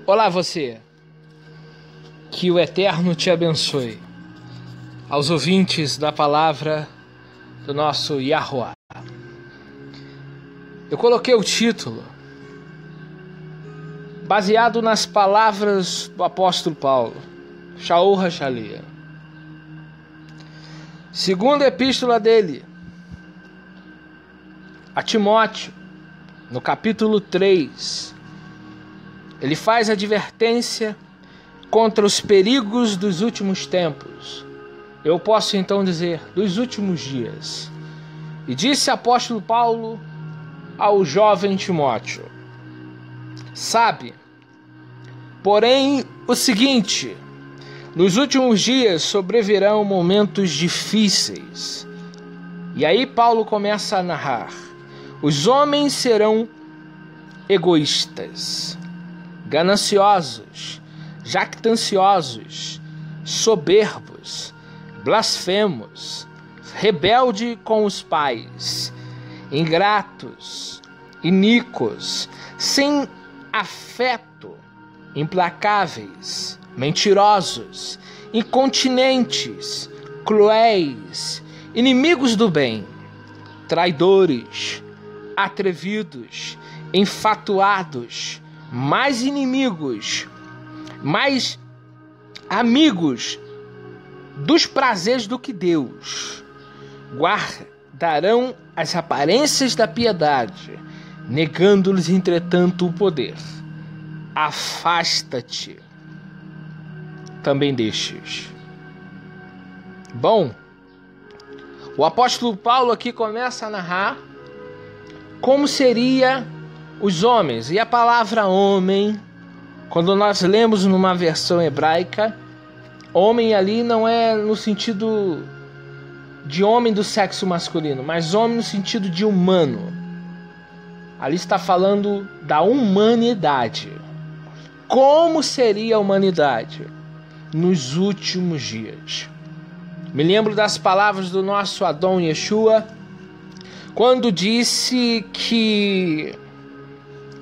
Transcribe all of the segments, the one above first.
Olá você, que o Eterno te abençoe. Aos ouvintes da palavra do nosso Yahuwah. Eu coloquei o título baseado nas palavras do apóstolo Paulo, Shaul Rachalia. Segunda epístola dele a Timóteo, no capítulo 3, ele faz advertência contra os perigos dos últimos tempos. Eu posso então dizer, dos últimos dias. E disse o apóstolo Paulo ao jovem Timóteo: sabe, porém, o seguinte: nos últimos dias sobrevirão momentos difíceis. E aí Paulo começa a narrar: os homens serão egoístas, gananciosos, jactanciosos, soberbos, blasfemos, rebelde com os pais, ingratos, iníquos, sem afeto, implacáveis, mentirosos, incontinentes, cruéis, inimigos do bem, traidores, atrevidos, enfatuados, mais inimigos, mais amigos dos prazeres do que Deus. Guardarão as aparências da piedade, negando-lhes, entretanto, o poder. Afasta-te também destes. Bom, o apóstolo Paulo aqui começa a narrar como seria os homens. E a palavra homem, quando nós lemos numa versão hebraica, homem ali não é no sentido de homem do sexo masculino, mas homem no sentido de humano. Ali está falando da humanidade. Como seria a humanidade nos últimos dias? Me lembro das palavras do nosso Adão Yeshua, quando disse que,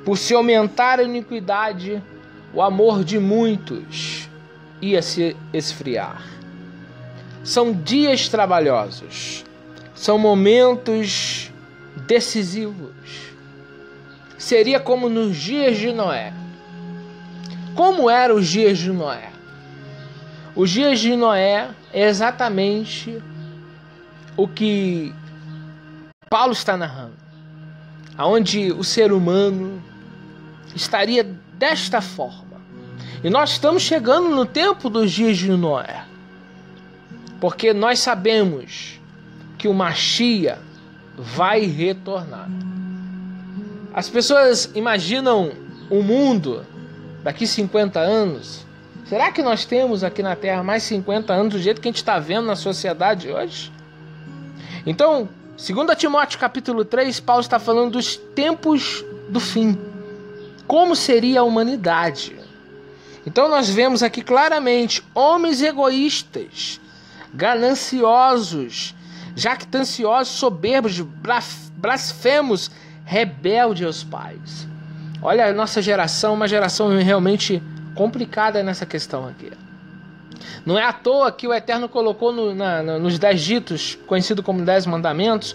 por se aumentar a iniquidade, o amor de muitos ia se esfriar. São dias trabalhosos, são momentos decisivos. Seria como nos dias de Noé. Como eram os dias de Noé? Os dias de Noé é exatamente o que Paulo está narrando, aonde o ser humano estaria desta forma. E nós estamos chegando no tempo dos dias de Noé, porque nós sabemos que o Mashiach vai retornar. As pessoas imaginam o mundo daqui 50 anos. Será que nós temos aqui na Terra mais 50 anos do jeito que a gente está vendo na sociedade hoje? Então, 2 Timóteo capítulo 3, Paulo está falando dos tempos do fim. Como seria a humanidade? Então nós vemos aqui claramente homens egoístas, gananciosos, jactanciosos, soberbos, blasfemos, rebeldes aos pais. Olha, a nossa geração é uma geração realmente complicada nessa questão aqui. Não é à toa que o Eterno colocou nos 10 ditos, conhecido como 10 mandamentos,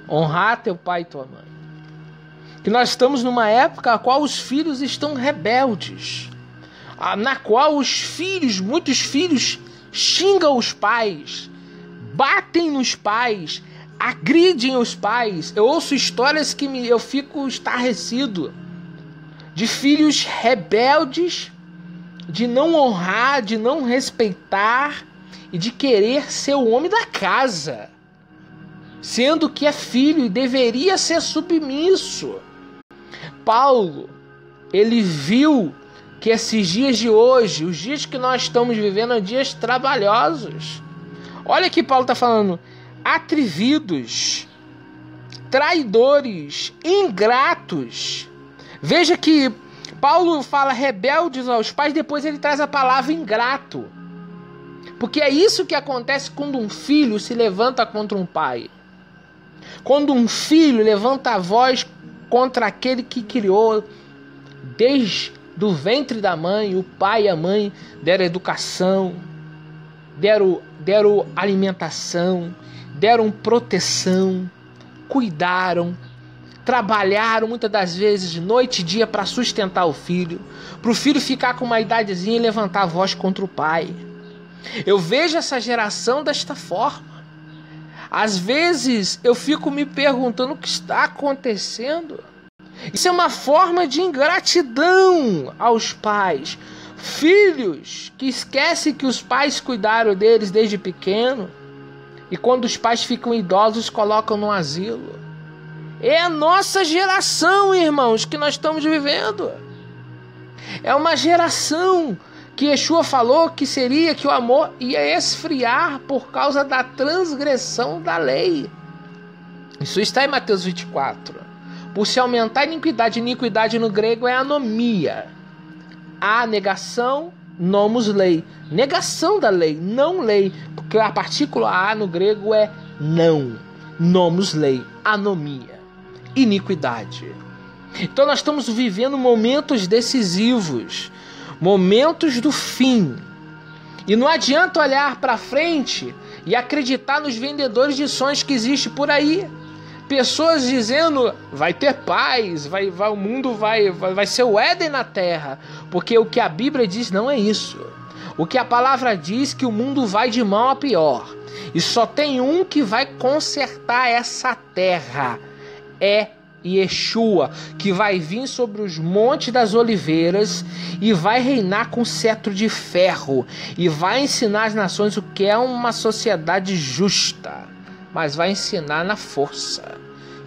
honrar teu pai e tua mãe. Que nós estamos numa época na qual os filhos estão rebeldes, na qual muitos filhos xingam os pais, batem nos pais, agridem os pais. Eu ouço histórias que eu fico estarrecido, de filhos rebeldes, de não honrar, de não respeitar e de querer ser o homem da casa, sendo que é filho e deveria ser submisso. Paulo, ele viu que esses dias de hoje, os dias que nós estamos vivendo, são dias trabalhosos. Olha que Paulo está falando: atrevidos, traidores, ingratos. Veja que Paulo fala rebeldes aos pais, depois ele traz a palavra ingrato. Porque é isso que acontece quando um filho se levanta contra um pai. Quando um filho levanta a voz contra aquele que criou desde do ventre da mãe, o pai e a mãe deram educação, deram alimentação, deram proteção, cuidaram, trabalharam muitas das vezes noite e dia para sustentar o filho, para o filho ficar com uma idadezinha e levantar a voz contra o pai. Eu vejo essa geração desta forma. Às vezes eu fico me perguntando o que está acontecendo. Isso é uma forma de ingratidão aos pais. Filhos que esquecem que os pais cuidaram deles desde pequeno e quando os pais ficam idosos colocam no asilo. É a nossa geração, irmãos, que nós estamos vivendo. É uma geração que Yeshua falou que seria que o amor ia esfriar por causa da transgressão da lei. Isso está em Mateus 24. Por se aumentar a iniquidade, iniquidade no grego é anomia. A negação, nomos lei. Negação da lei, não lei. Porque a partícula A no grego é não. Nomos lei, anomia, iniquidade. Então nós estamos vivendo momentos decisivos. Momentos do fim. E não adianta olhar para frente e acreditar nos vendedores de sonhos que existem por aí. Pessoas dizendo, vai ter paz, o mundo vai ser o Éden na terra. Porque o que a Bíblia diz não é isso. O que a palavra diz que o mundo vai de mal a pior. E só tem um que vai consertar essa terra. É Yeshua, que vai vir sobre os montes das oliveiras e vai reinar com cetro de ferro e vai ensinar as nações o que é uma sociedade justa, mas vai ensinar na força.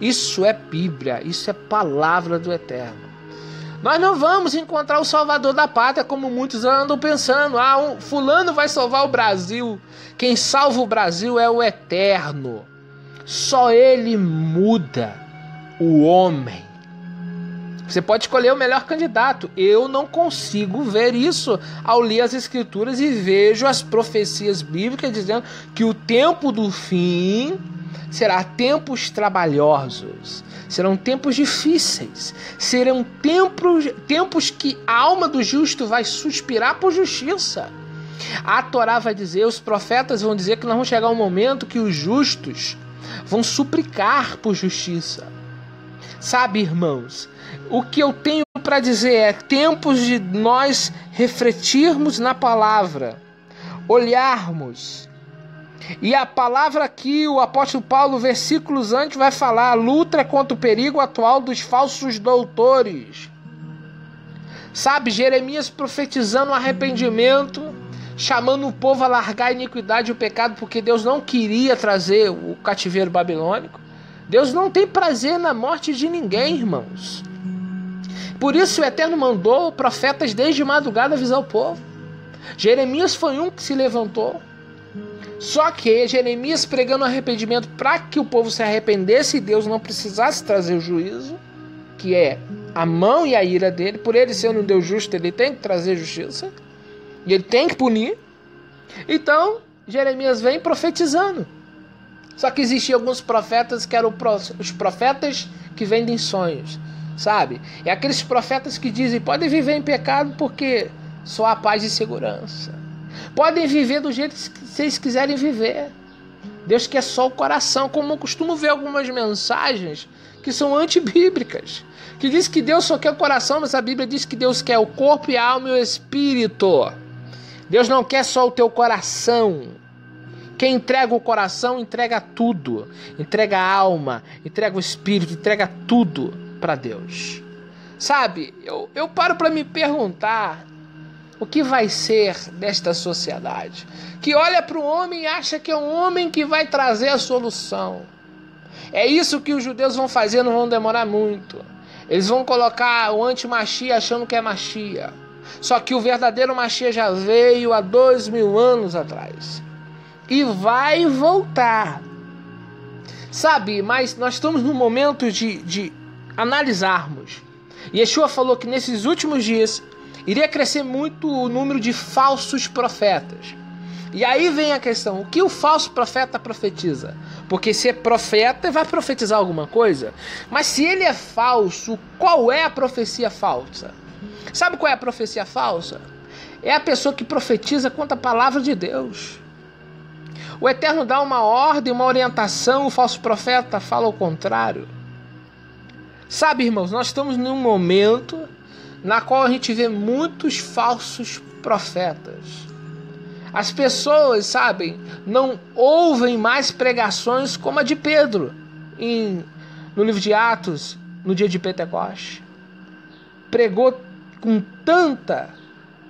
Isso é Bíblia, isso é palavra do Eterno. Nós não vamos encontrar o Salvador da pátria como muitos andam pensando. Fulano vai salvar o Brasil. Quem salva o Brasil é o Eterno. Só Ele muda o homem. Você pode escolher o melhor candidato. Eu não consigo ver isso ao ler as escrituras e vejo as profecias bíblicas dizendo que o tempo do fim será tempos trabalhosos, serão tempos difíceis, serão tempos que a alma do justo vai suspirar por justiça. A Torá vai dizer, os profetas vão dizer que nós vamos chegar a um momento que os justos vão suplicar por justiça. Sabe, irmãos, o que eu tenho para dizer é tempos de nós refletirmos na palavra, olharmos. E a palavra aqui, o apóstolo Paulo, versículos antes, vai falar: a luta contra o perigo atual dos falsos doutores. Sabe, Jeremias profetizando o arrependimento, chamando o povo a largar a iniquidade e o pecado, porque Deus não queria trazer o cativeiro babilônico. Deus não tem prazer na morte de ninguém, irmãos. Por isso o Eterno mandou profetas desde madrugada avisar o povo. Jeremias foi um que se levantou. Só que Jeremias pregando arrependimento para que o povo se arrependesse e Deus não precisasse trazer o juízo, que é a mão e a ira dele. Por ele ser um Deus justo, ele tem que trazer justiça. E ele tem que punir. Então, Jeremias vem profetizando. Só que existiam alguns profetas que eram os profetas que vendem sonhos, sabe? É aqueles profetas que dizem, podem viver em pecado porque só há paz e segurança. Podem viver do jeito que vocês quiserem viver. Deus quer só o coração, como eu costumo ver algumas mensagens que são antibíblicas, que diz que Deus só quer o coração, mas a Bíblia diz que Deus quer o corpo, a alma e o espírito. Deus não quer só o teu coração. Quem entrega o coração, entrega tudo. Entrega a alma, entrega o espírito, entrega tudo para Deus. Sabe, eu paro para me perguntar o que vai ser desta sociedade, que olha para o homem e acha que é um homem que vai trazer a solução. É isso que os judeus vão fazer, não vão demorar muito. Eles vão colocar o anti-Machia achando que é Machia. Só que o verdadeiro Machia já veio há 2000 anos atrás. E vai voltar. Sabe, mas nós estamos no momento de analisarmos. Yeshua falou que nesses últimos dias iria crescer muito o número de falsos profetas. E aí vem a questão, o que o falso profeta profetiza? Porque se é profeta, vai profetizar alguma coisa. Mas se ele é falso, qual é a profecia falsa? Sabe qual é a profecia falsa? É a pessoa que profetiza contra a palavra de Deus. O Eterno dá uma ordem, uma orientação, o falso profeta fala o contrário. Sabe, irmãos, nós estamos num momento na qual a gente vê muitos falsos profetas. As pessoas, sabem, não ouvem mais pregações como a de Pedro no livro de Atos, no dia de Pentecoste. Pregou com tanta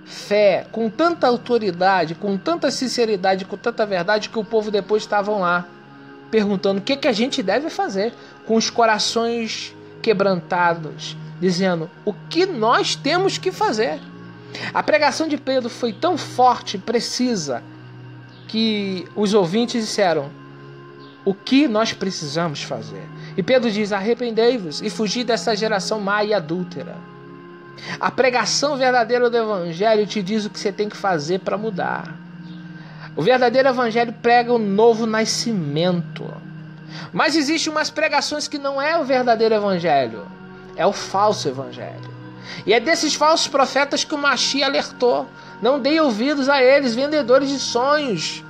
fé, com tanta autoridade, com tanta sinceridade, com tanta verdade, que o povo depois estavam lá perguntando o que a gente deve fazer, com os corações quebrantados, dizendo o que nós temos que fazer. A pregação de Pedro foi tão forte e precisa que os ouvintes disseram o que nós precisamos fazer. E Pedro diz: arrependei-vos e fugi dessa geração má e adúltera. A pregação verdadeira do Evangelho te diz o que você tem que fazer para mudar. O verdadeiro Evangelho prega o novo nascimento. Mas existem umas pregações que não é o verdadeiro Evangelho, é o falso Evangelho. E é desses falsos profetas que o Mashiach alertou: não dei ouvidos a eles, vendedores de sonhos,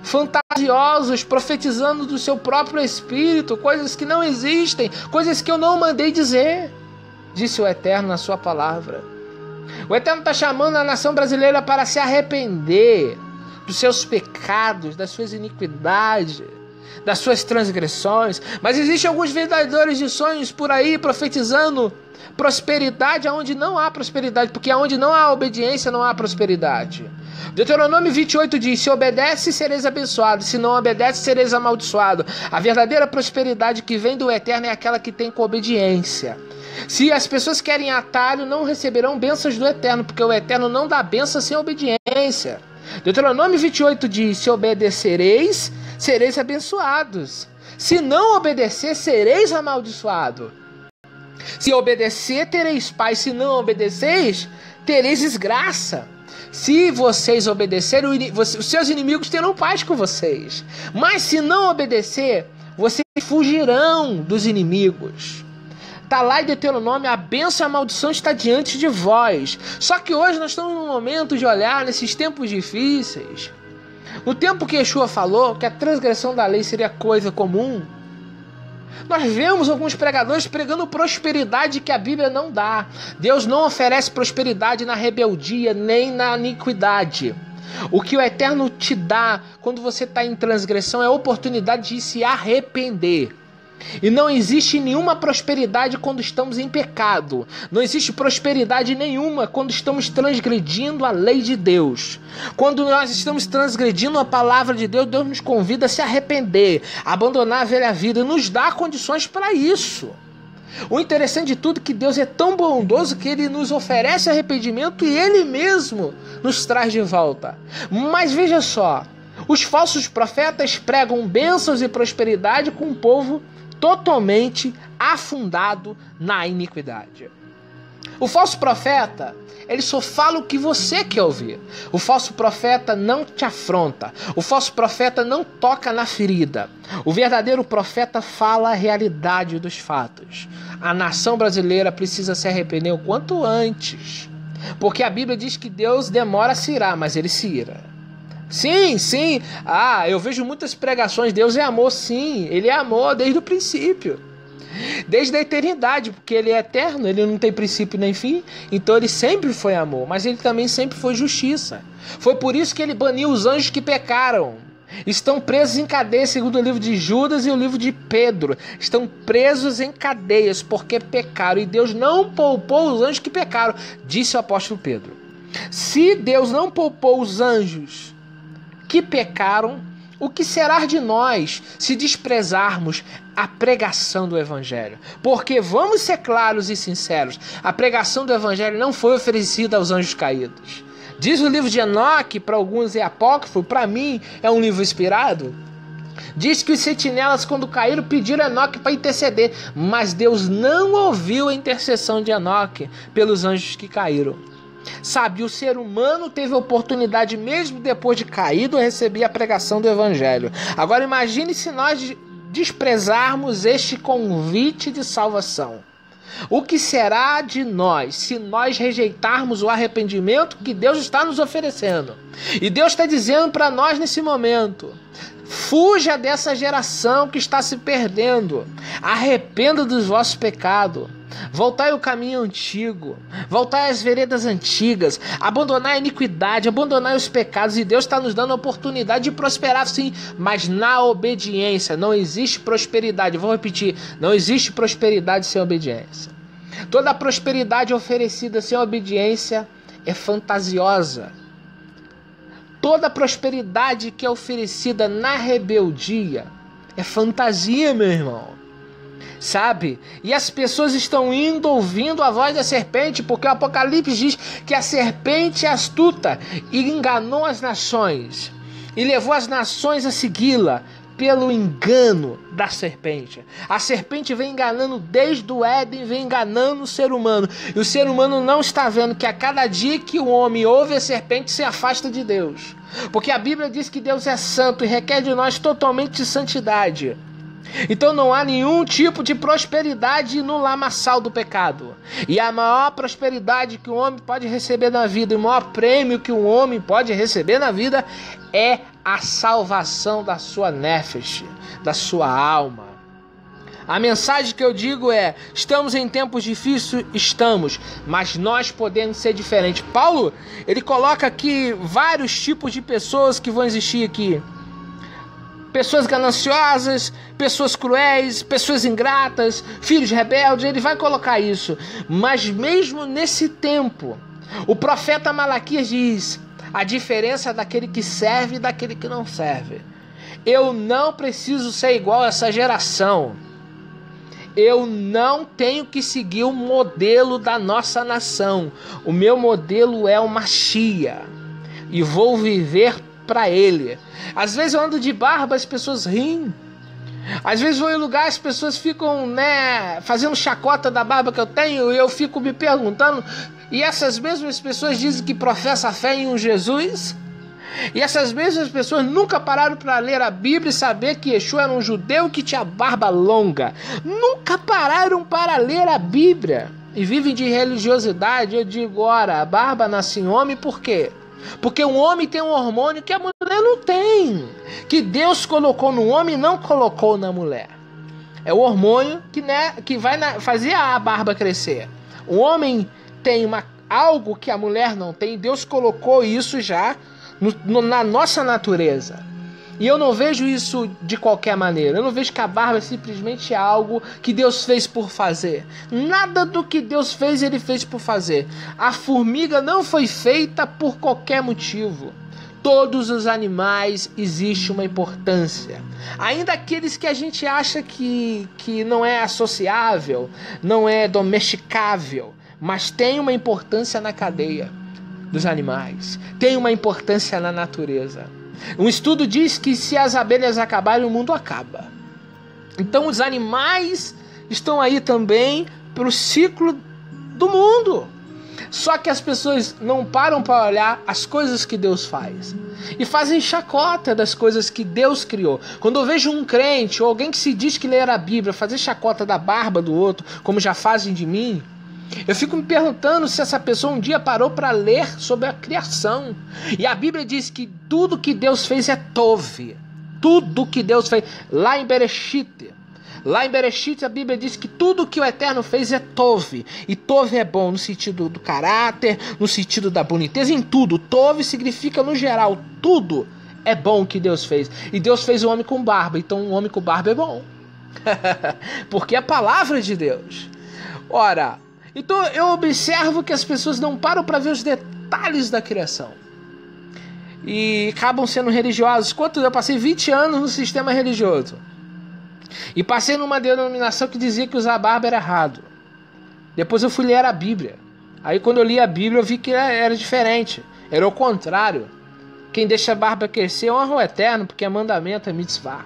fantasiosos, profetizando do seu próprio espírito, coisas que não existem, coisas que eu não mandei dizer, disse o Eterno na sua palavra. O Eterno está chamando a nação brasileira para se arrepender dos seus pecados, das suas iniquidades, das suas transgressões. Mas existem alguns vendedores de sonhos por aí profetizando prosperidade onde não há prosperidade, porque onde não há obediência não há prosperidade. Deuteronômio 28 diz: se obedece, sereis abençoado, se não obedece, sereis amaldiçoado. A verdadeira prosperidade que vem do Eterno é aquela que tem com obediência. Se as pessoas querem atalho, não receberão bênçãos do Eterno, porque o Eterno não dá bênção sem obediência. Deuteronômio 28 diz: se obedecereis, sereis abençoados, se não obedecer, sereis amaldiçoados. Se obedecer, tereis paz, se não obedeceis, tereis desgraça. Se vocês obedecerem, os seus inimigos terão paz com vocês. Mas se não obedecer, vocês fugirão dos inimigos. Está lá em Deuteronômio: a bênção e a maldição está diante de vós. Só que hoje nós estamos num momento de olhar nesses tempos difíceis. No tempo que Yeshua falou que a transgressão da lei seria coisa comum, nós vemos alguns pregadores pregando prosperidade que a Bíblia não dá. Deus não oferece prosperidade na rebeldia nem na iniquidade. O que o Eterno te dá quando você está em transgressão é a oportunidade de se arrepender. E não existe nenhuma prosperidade quando estamos em pecado. Não existe prosperidade nenhuma quando estamos transgredindo a lei de Deus. Quando nós estamos transgredindo a palavra de Deus, Deus nos convida a se arrepender, a abandonar a velha vida, e nos dá condições para isso. O interessante de tudo é que Deus é tão bondoso que Ele nos oferece arrependimento e Ele mesmo nos traz de volta. Mas veja só, os falsos profetas pregam bênçãos e prosperidade com o povo totalmente afundado na iniquidade. O falso profeta, ele só fala o que você quer ouvir. O falso profeta não te afronta. O falso profeta não toca na ferida. O verdadeiro profeta fala a realidade dos fatos. A nação brasileira precisa se arrepender o quanto antes, porque a Bíblia diz que Deus demora a se irar, mas Ele se ira. Sim, sim. Eu vejo muitas pregações. Deus é amor, sim. Ele é amor desde o princípio, desde a eternidade, porque Ele é eterno, Ele não tem princípio nem fim. Então Ele sempre foi amor, mas Ele também sempre foi justiça. Foi por isso que Ele baniu os anjos que pecaram. Estão presos em cadeia, segundo o livro de Judas e o livro de Pedro. Estão presos em cadeias porque pecaram, e Deus não poupou os anjos que pecaram, disse o apóstolo Pedro. Se Deus não poupou os anjos que pecaram, o que será de nós se desprezarmos a pregação do Evangelho? Porque vamos ser claros e sinceros, a pregação do Evangelho não foi oferecida aos anjos caídos. Diz o livro de Enoque, para alguns é apócrifo, para mim é um livro inspirado. Diz que os sentinelas, quando caíram, pediram a Enoque para interceder, mas Deus não ouviu a intercessão de Enoque pelos anjos que caíram. Sabe, o ser humano teve a oportunidade, mesmo depois de caído, a receber a pregação do Evangelho. Agora imagine se nós desprezarmos este convite de salvação. O que será de nós se nós rejeitarmos o arrependimento que Deus está nos oferecendo? E Deus está dizendo para nós nesse momento: fuja dessa geração que está se perdendo. Arrependa dos vossos pecados. Voltai ao caminho antigo. Voltai às veredas antigas. Abandonar a iniquidade, abandonar os pecados. E Deus está nos dando a oportunidade de prosperar, sim, mas na obediência. Não existe prosperidade. Vou repetir: não existe prosperidade sem obediência. Toda prosperidade oferecida sem obediência é fantasiosa. Toda prosperidade que é oferecida na rebeldia é fantasia, meu irmão. Sabe? E as pessoas estão indo ouvindo a voz da serpente, porque o Apocalipse diz que a serpente é astuta e enganou as nações e levou as nações a segui-la pelo engano da serpente. A serpente vem enganando desde o Éden, vem enganando o ser humano. E o ser humano não está vendo que a cada dia que o homem ouve a serpente, se afasta de Deus. Porque a Bíblia diz que Deus é santo e requer de nós totalmente de santidade. Então não há nenhum tipo de prosperidade no lamaçal do pecado. E a maior prosperidade que o homem pode receber na vida, e o maior prêmio que um homem pode receber na vida, é a salvação da sua nefesh, da sua alma. A mensagem que eu digo é: estamos em tempos difíceis? Estamos, mas nós podemos ser diferentes. Paulo, ele coloca aqui vários tipos de pessoas que vão existir aqui. Pessoas gananciosas, pessoas cruéis, pessoas ingratas, filhos rebeldes, ele vai colocar isso. Mas mesmo nesse tempo, o profeta Malaquias diz: a diferença daquele que serve e daquele que não serve. Eu não preciso ser igual a essa geração. Eu não tenho que seguir o modelo da nossa nação. O meu modelo é o Machia. E vou viver para ele. Às vezes eu ando de barba, as pessoas riem. Às vezes vou em lugar, as pessoas ficam, fazendo chacota da barba que eu tenho, e eu fico me perguntando: e essas mesmas pessoas dizem que professam a fé em um Jesus? E essas mesmas pessoas nunca pararam para ler a Bíblia e saber que Yeshua era um judeu que tinha barba longa. Nunca pararam para ler a Bíblia. E vivem de religiosidade. Eu digo: ora, a barba nasce em homem, por quê? Porque um homem tem um hormônio que a mulher não tem, que Deus colocou no homem e não colocou na mulher. É o hormônio que vai fazer a barba crescer. O homem tem algo que a mulher não tem. Deus colocou isso já na nossa natureza. E eu não vejo isso de qualquer maneira. Eu não vejo que a barba é simplesmente algo que Deus fez por fazer. Nada do que Deus fez, ele fez por fazer. A formiga não foi feita por qualquer motivo. Todos os animais existe uma importância. Ainda aqueles que a gente acha que não é associável, não é domesticável, mas tem uma importância na cadeia dos animais. Tem uma importância na natureza. Um estudo diz que se as abelhas acabarem, o mundo acaba. Então os animais estão aí também pelo ciclo do mundo. Só que as pessoas não param para olhar as coisas que Deus faz. E fazem chacota das coisas que Deus criou. Quando eu vejo um crente ou alguém que se diz que lê a Bíblia fazer chacota da barba do outro, como já fazem de mim, eu fico me perguntando se essa pessoa um dia parou para ler sobre a criação. E a Bíblia diz que tudo que Deus fez é Tov. Tudo que Deus fez. Lá em Bereshit a Bíblia diz que tudo que o Eterno fez é Tov. E Tov é bom no sentido do caráter, no sentido da boniteza, em tudo. Tov significa no geral, tudo é bom que Deus fez. E Deus fez o homem com barba, então um homem com barba é bom. Porque é a palavra de Deus. Ora, então eu observo que as pessoas não param para ver os detalhes da criação. E acabam sendo religiosos. Quanto eu passei 20 anos no sistema religioso. E passei numa denominação que dizia que usar barba era errado. Depois eu fui ler a Bíblia. Aí quando eu li a Bíblia eu vi que era diferente. Era o contrário. Quem deixa a barba crescer honra o Eterno, porque é mandamento, é mitzvah.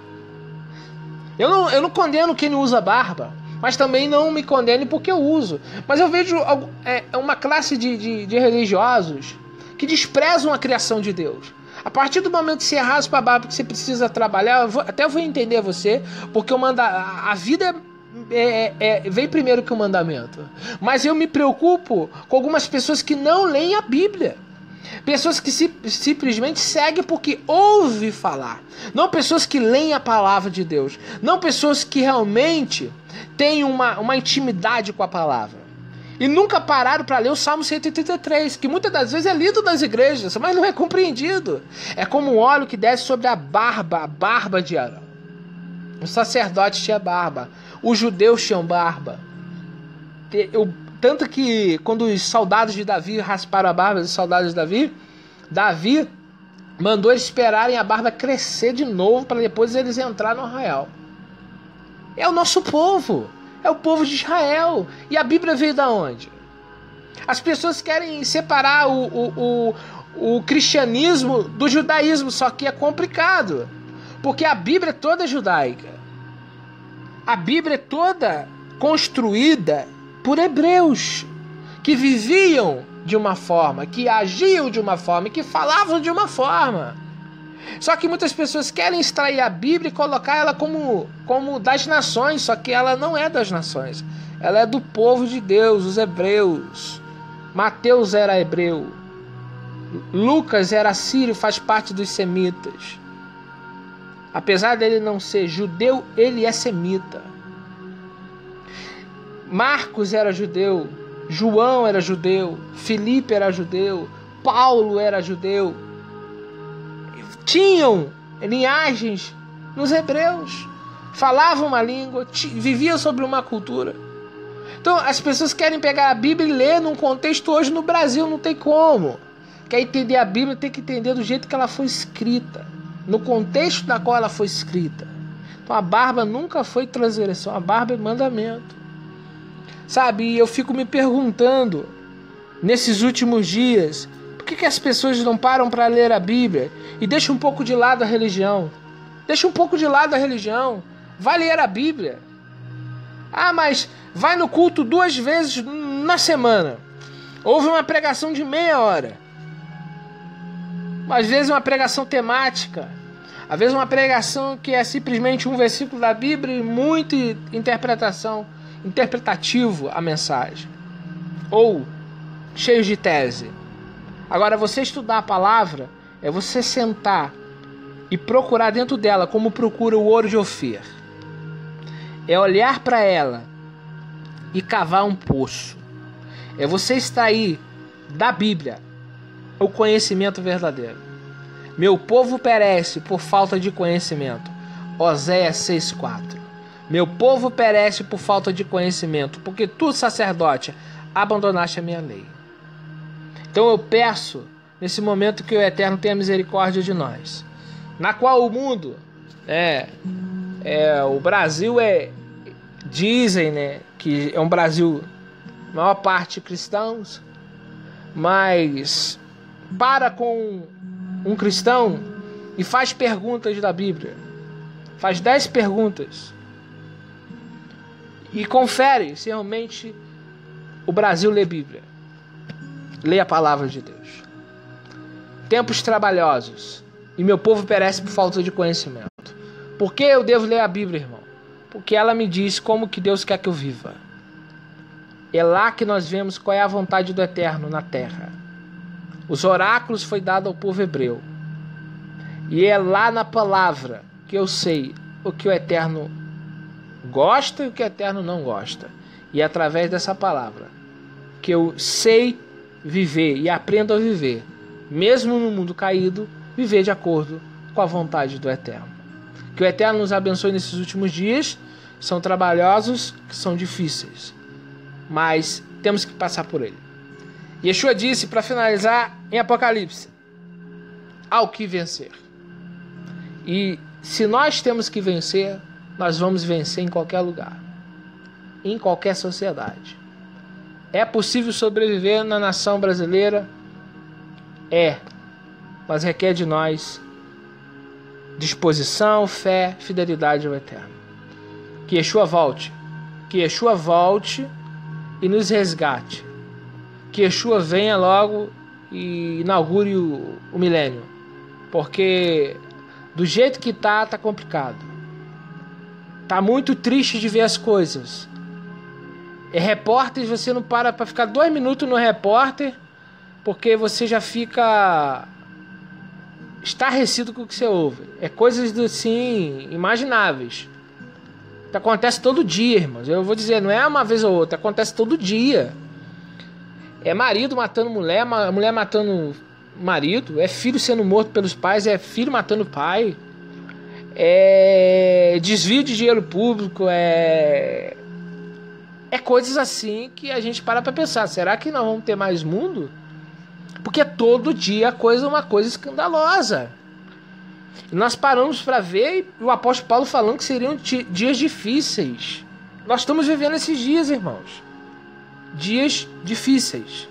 Eu não condeno quem não usa barba. Mas também não me condene porque eu uso. Mas eu vejo uma classe de religiosos que desprezam a criação de Deus. A partir do momento que você raspa a barba, que você precisa trabalhar, eu vou entender você, porque a vida vem primeiro que o mandamento. Mas eu me preocupo com algumas pessoas que não leem a Bíblia. Pessoas que simplesmente seguem porque ouvem falar. Não pessoas que leem a palavra de Deus. Não pessoas que realmente têm uma intimidade com a palavra. E nunca pararam para ler o Salmo 133, que muitas das vezes é lido nas igrejas, mas não é compreendido. É como um óleo que desce sobre a barba de Arão. O sacerdote tinha barba. Os judeus tinham barba. Tanto que quando os soldados de Davi rasparam a barba dos soldados de Davi, Davi mandou eles esperarem a barba crescer de novo para depois eles entrarem no arraial. É o nosso povo. É o povo de Israel. E a Bíblia veio da onde? As pessoas querem separar o cristianismo do judaísmo, só que é complicado. Porque a Bíblia é toda judaica. A Bíblia é toda construída por hebreus que viviam de uma forma, que agiam de uma forma e que falavam de uma forma. Só que muitas pessoas querem extrair a Bíblia e colocar ela como das nações, só que ela não é das nações. Ela é do povo de Deus, os hebreus. Mateus era hebreu. Lucas era sírio, faz parte dos semitas. Apesar dele não ser judeu, ele é semita. Marcos era judeu, João era judeu, Filipe era judeu, Paulo era judeu. Tinham linhagens nos hebreus, falavam uma língua, viviam sobre uma cultura. Então as pessoas querem pegar a Bíblia e ler num contexto hoje no Brasil, não tem como. Quer entender a Bíblia, tem que entender do jeito que ela foi escrita, no contexto da qual ela foi escrita. Então a barba nunca foi transgressão, a barba é mandamento. Sabe, e eu fico me perguntando, nesses últimos dias, por que as pessoas não param para ler a Bíblia e deixam um pouco de lado a religião? Deixa um pouco de lado a religião, vai ler a Bíblia. Ah, mas vai no culto 2 vezes na semana. Houve uma pregação de meia hora. Às vezes uma pregação temática. Às vezes uma pregação que é simplesmente um versículo da Bíblia e muita interpretativo a mensagem. Ou cheio de tese. Agora, você estudar a palavra é você sentar e procurar dentro dela como procura o ouro de Ofir. É olhar para ela e cavar um poço. É você extrair da Bíblia o conhecimento verdadeiro. Meu povo perece por falta de conhecimento. Oséias 6,4. Meu povo perece por falta de conhecimento, porque tu, sacerdote, abandonaste a minha lei. Então eu peço, nesse momento, que o Eterno tenha misericórdia de nós, na qual o mundo, o Brasil dizem, que é um Brasil, maior parte cristãos, mas para com um cristão e faz perguntas da Bíblia, faz 10 perguntas e confere se realmente o Brasil lê Bíblia, lê a palavra de Deus. Tempos trabalhosos e meu povo perece por falta de conhecimento. Por que eu devo ler a Bíblia, irmão? Porque ela me diz como que Deus quer que eu viva. É lá que nós vemos qual é a vontade do Eterno na terra. Os oráculos foi dado ao povo hebreu. E é lá na palavra que eu sei o que o Eterno gosta e o que o Eterno não gosta. E é através dessa palavra que eu sei viver e aprendo a viver, mesmo no mundo caído, viver de acordo com a vontade do Eterno. Que o Eterno nos abençoe nesses últimos dias. São trabalhosos, são difíceis, mas temos que passar por ele. Yeshua disse, para finalizar, em Apocalipse: ao que vencer. E se nós temos que vencer, nós vamos vencer em qualquer lugar, em qualquer sociedade. É possível sobreviver na nação brasileira? Mas requer de nós disposição, fé, fidelidade ao Eterno. Que Yeshua volte e nos resgate. Que Yeshua venha logo e inaugure o milênio, porque do jeito que tá complicado. tá muito triste de ver as coisas. É repórter, você não para pra ficar 2 minutos no repórter, porque você já fica estarrecido com o que você ouve. É coisas assim, imagináveis. Que acontece todo dia, irmãos. Eu vou dizer, não é uma vez ou outra, acontece todo dia. É marido matando mulher, mulher matando marido, é filho sendo morto pelos pais, é filho matando pai, é desvio de dinheiro público, é coisas assim que a gente para pra pensar, será que nós vamos ter mais mundo? Porque todo dia uma coisa escandalosa. E nós paramos para ver o apóstolo Paulo falando que seriam dias difíceis. Nós estamos vivendo esses dias, irmãos. Dias difíceis.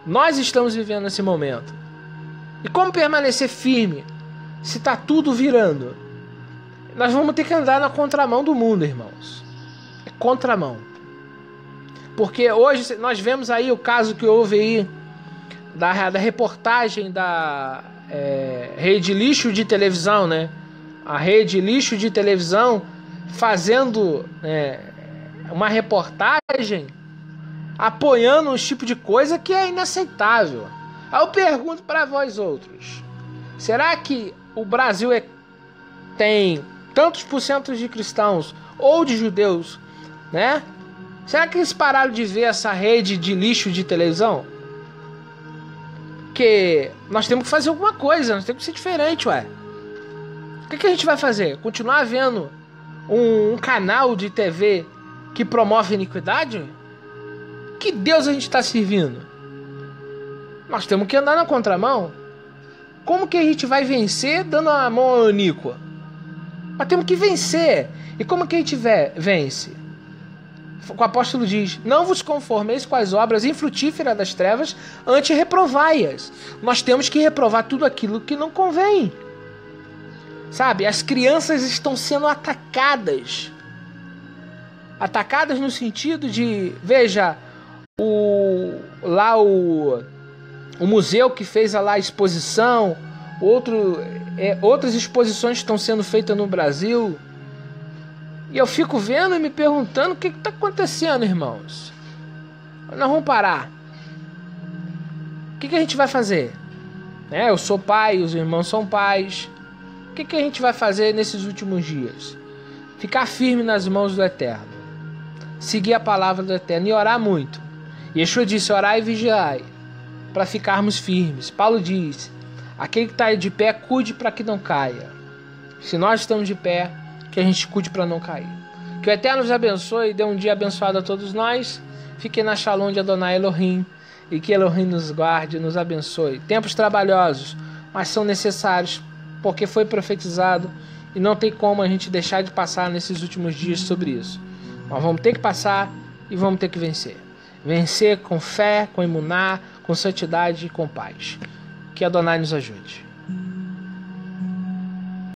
Nós estamos vivendo esse momento. E como permanecer firme se está tudo virando? Nós vamos ter que andar na contramão do mundo, irmãos. É contramão. Porque hoje nós vemos aí o caso que houve aí da reportagem da rede lixo de televisão, né? A rede lixo de televisão fazendo uma reportagem apoiando um tipo de coisa que é inaceitável. Aí eu pergunto para vós outros, será que o Brasil tem tantos porcentos de cristãos ou de judeus, né? Será que eles pararam de ver essa rede de lixo de televisão? Porque nós temos que fazer alguma coisa, nós temos que ser diferente, ué. O que a gente vai fazer? Continuar vendo um canal de TV que promove iniquidade? Que Deus a gente está servindo? Nós temos que andar na contramão. Como que a gente vai vencer dando a mão iníqua? Nós temos que vencer. E como que a gente vence? O apóstolo diz, não vos conformeis com as obras infrutíferas das trevas, antes reprovai-as. Nós temos que reprovar tudo aquilo que não convém. Sabe, as crianças estão sendo atacadas. Atacadas no sentido de, veja, o museu que fez lá a exposição, outras exposições estão sendo feitas no Brasil. E eu fico vendo e me perguntando o que está acontecendo, irmãos. Nós vamos parar. O que a gente vai fazer? Eu sou pai, os irmãos são pais. O que a gente vai fazer nesses últimos dias? Ficar firme nas mãos do Eterno. Seguir a palavra do Eterno e orar muito. Yeshua disse, orai e vigiai, para ficarmos firmes. Paulo diz, aquele que está de pé, cuide para que não caia. Se nós estamos de pé, que a gente cuide para não cair. Que o Eterno nos abençoe e dê um dia abençoado a todos nós. Fique na Shalom de Adonai Elohim. E que Elohim nos guarde e nos abençoe. Tempos trabalhosos, mas são necessários, porque foi profetizado e não tem como a gente deixar de passar nesses últimos dias sobre isso. Nós vamos ter que passar e vamos ter que vencer. Vencer com fé, com emuná, com santidade e com paz. Que Adonai nos ajude.